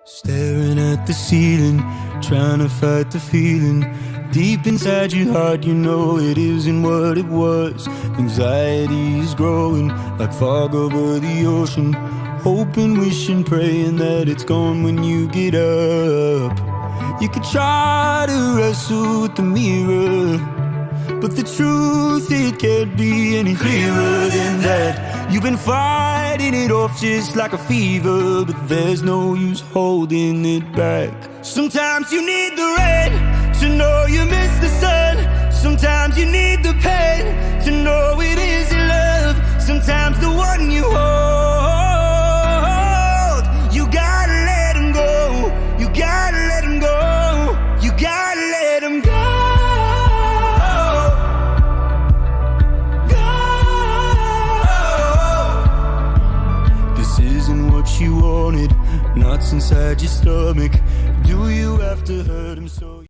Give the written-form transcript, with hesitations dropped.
Staring at the ceiling, trying to fight the feeling. Deep inside your heart, you know it isn't what it was. Anxiety is growing like fog over the ocean. Hoping, wishing, praying that it's gone when you get up. You could try to wrestle with the mirror, but the truth, it can't be any clearer than that. You've been fighting it off just like a fever, but there's no use holding it back. Sometimes you need the rain to know you miss the sun. Sometimes you need the pain to know it isn't love. Sometimes the one you hold, you gotta let him go. You gotta let him go. You gotta let him go. What you wanted, knots inside your stomach. Do you have to hurt him so